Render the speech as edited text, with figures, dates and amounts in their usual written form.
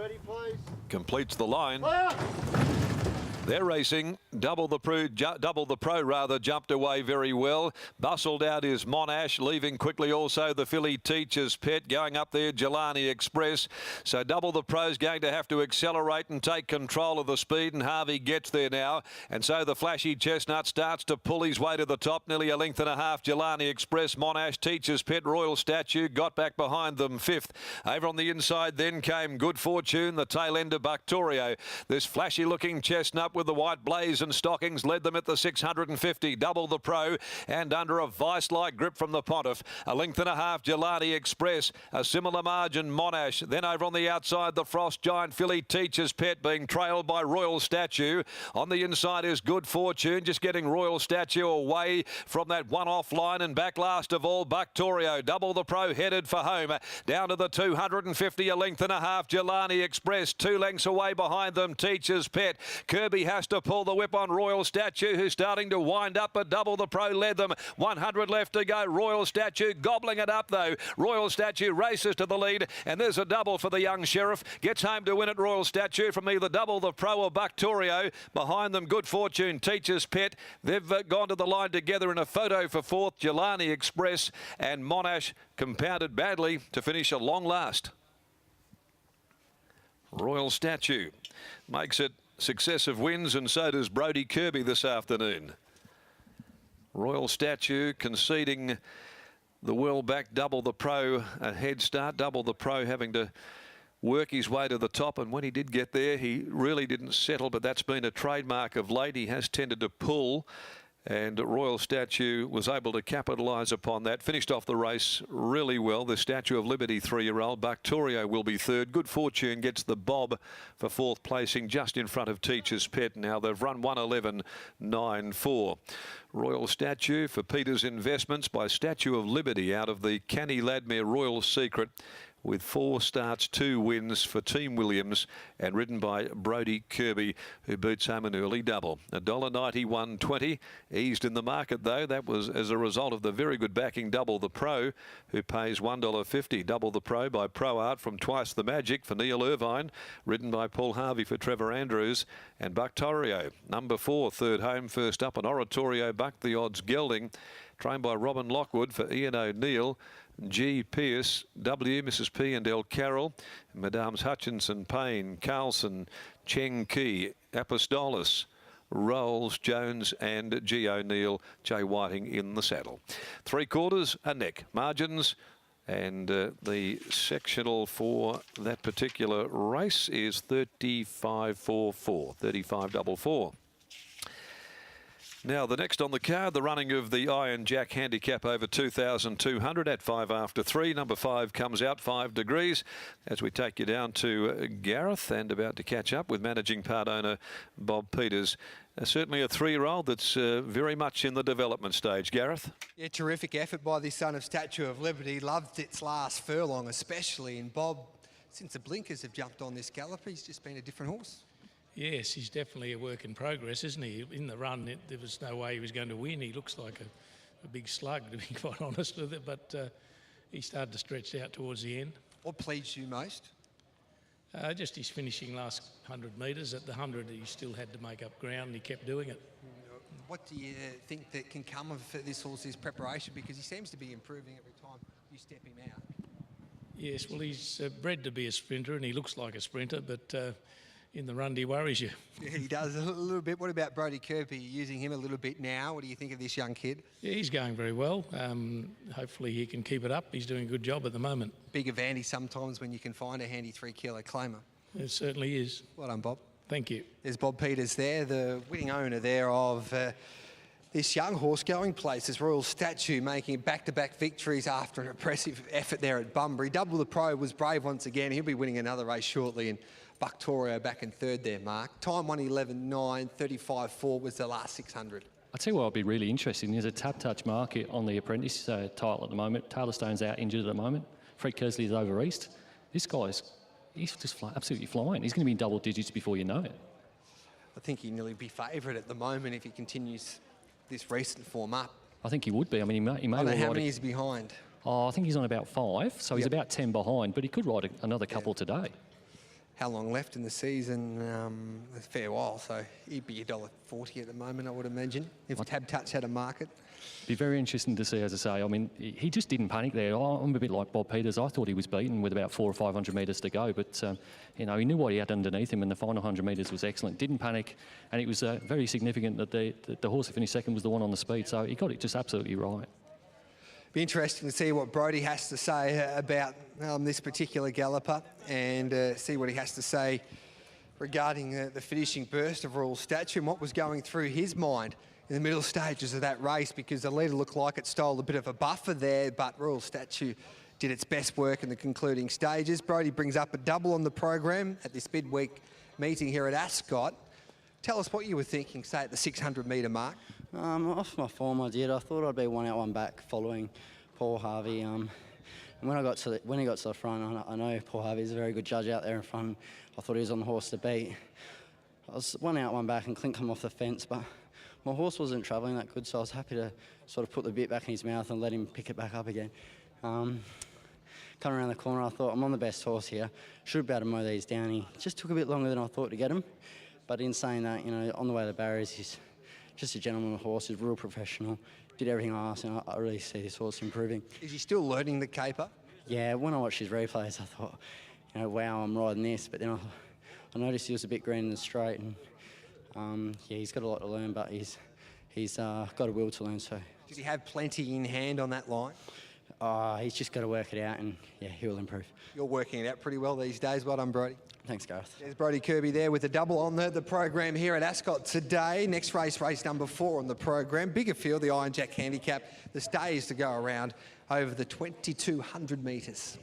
ready, please. Completes the line. They're racing. Double the Pro jumped away very well. Bustled out is Monash, leaving quickly also the filly Teacher's Pet. Going up there, Jelani Express. So Double the Pro's going to have to accelerate and take control of the speed, and Harvey gets there now. And so the flashy Chestnut starts to pull his way to the top, nearly a length and a half. Jelani Express, Monash, Teacher's Pet, Royal Statue got back behind them fifth. Over on the inside then came Good Fortune, the tail end of Buctorio. This flashy looking Chestnut with the white blaze and stockings led them at the 650. Double the Pro and under a vice-like grip from the Pontiff. A length and a half, Jelani Express. A similar margin, Monash. Then over on the outside, the Frost Giant filly Teacher's Pet being trailed by Royal Statue. On the inside is Good Fortune, just getting Royal Statue away from that one-off line, and back last of all, Buctorio. Double the Pro headed for home. Down to the 250, a length and a half, Jelani Express. 2 lengths away behind them, Teacher's Pet. Kirby has to pull the whip on Royal Statue, who's starting to wind up, but Double the Pro led them. 100 left to go. Royal Statue gobbling it up though. Royal Statue races to the lead, and there's a double for the young Sheriff. Gets home to win it, Royal Statue, from either Double the Pro or Buctorio. Behind them, Good Fortune, Teacher's Pet. They've gone to the line together in a photo for fourth. Jelani Express and Monash compounded badly to finish a long last. Royal Statue makes it successive wins, and so does Brodie Kirby this afternoon. Royal Statue conceding the well back Double the Pro a head start. Double the Pro having to work his way to the top, and when he did get there, he really didn't settle, but that's been a trademark of late. He has tended to pull, and Royal Statue was able to capitalise upon that. Finished off the race really well. The Statue of Liberty 3-year-old. Buctorio will be third. Good Fortune gets the bob for fourth placing, just in front of Teacher's Pet. Now they've run 1:11.94. Royal Statue for Peter's Investments by Statue of Liberty out of the Canny Ladmere Royal Secret, with 4 starts, 2 wins for Team Williams, and ridden by Brodie Kirby, who beats home an early double. $1.91.20 eased in the market though. That was as a result of the very good backing Double the Pro, who pays $1.50. Double the Pro by Pro Art from Twice the Magic for Neil Irvine, ridden by Paul Harvey for Trevor Andrews, and Buctorio. Number 4, third home, first up, an Oratorio Buck, the odds gelding, trained by Robin Lockwood for Ian O'Neill. G. Pierce, W, Mrs. P and L. Carroll, Madames Hutchinson, Payne, Carlson, Cheng Key, Apostolos, Rolls, Jones and G. O'Neill, J. Whiting in the saddle. 3/4 a neck. Margins, and the sectional for that particular race is 35.44, 35.44. Now, the next on the card, the running of the Iron Jack Handicap over 2,200 at 5 after 3. Number 5 comes out, 5 degrees, as we take you down to Gareth, and about to catch up with managing part owner Bob Peters. Certainly a 3-year-old that's very much in the development stage. Gareth? Yeah, terrific effort by the son of Statue of Liberty. Loved its last furlong especially, and Bob, since the blinkers have jumped on this gallop, he's just been a different horse. Yes, he's definitely a work in progress, isn't he? In the run, there was no way he was going to win. He looks like a big slug, to be quite honest with it, but he started to stretch out towards the end. What pleased you most? Just his finishing last 100 metres. At the 100, he still had to make up ground, and he kept doing it. What do you think that can come of this horse's preparation? Because he seems to be improving every time you step him out. Yes, well, he's bred to be a sprinter, and he looks like a sprinter, but in the run, he worries you. Yeah, he does a little bit. What about Brodie Kirby? Using him a little bit now. What do you think of this young kid? Yeah, he's going very well. Hopefully he can keep it up. He's doing a good job at the moment. Big advantage sometimes when you can find a handy 3-kilo claimer. It certainly is. Well done, Bob. Thank you. There's Bob Peters there, the winning owner there of this young horse going places. Royal Statue making back-to-back victories after an impressive effort there at Bunbury. Double the Pro was brave once again. He'll be winning another race shortly, and Buctorio back in third there, Mark. Time 1:11.9, 35.4 was the last 600. I'll tell you what I'd be really interested in. There's a tap-touch market on the apprentice title at the moment. Taylor Stone's out injured at the moment. Fred Kersley's over east. This guy's, he's just absolutely flying. He's going to be in double digits before you know it. I think he'd nearly be favourite at the moment if he continues this recent form up. I think he would be. I mean, he may I don't know well how ride many is behind. Oh, I think he's on about 5, so he's about 10 behind, but he could ride another couple today. how long left in the season? A fair while, so he'd be $1.40 at the moment, I would imagine, if Tab Touch had a market. Be very interesting to see, as I say. I mean, he just didn't panic there. I'm a bit like Bob Peters. I thought he was beaten with about 400 or 500 metres to go, but you know, he knew what he had underneath him, and the final 100 metres was excellent. Didn't panic, and it was very significant that the horse that finished second was the one on the speed. So he got it just absolutely right. Be interesting to see what Brodie has to say about this particular galloper, and see what he has to say regarding the finishing burst of Royal Statue and what was going through his mind in the middle stages of that race, because the leader looked like it stole a bit of a buffer there, but Royal Statue did its best work in the concluding stages. Brodie brings up a double on the program at this midweek meeting here at Ascot. Tell us what you were thinking, say, at the 600 metre mark. Off my form, I did. I thought I'd be 1 out, 1 back following Paul Harvey. And when he got to the front, I know Paul Harvey's a very good judge out there in front. I thought he was on the horse to beat. I was 1 out, 1 back, and Clint come off the fence, but my horse wasn't travelling that good, so I was happy to sort of put the bit back in his mouth and let him pick it back up again. Coming around the corner, I thought, I'm on the best horse here. Should be able to mow these down. He just took a bit longer than I thought to get him. But in saying that, you know, on the way to the barriers, he's just a gentleman horse. He's real professional. Did everything I asked, and I really see this horse improving. Is he still learning the caper? Yeah, when I watched his replays, I thought, you know, wow, I'm riding this. But then I noticed he was a bit green in the straight, and yeah, he's got a lot to learn, but he's got a will to learn. So Did he have plenty in hand on that line? he's just got to work it out, and yeah, he will improve. You're working it out pretty well these days. Well done, Brodie. Thanks, Gareth. There's Brodie Kirby there with a double on the program here at Ascot today. Next race, race number 4 on the program. Bigger field, the Iron Jack handicap. The stays to go around over the 2,200 metres.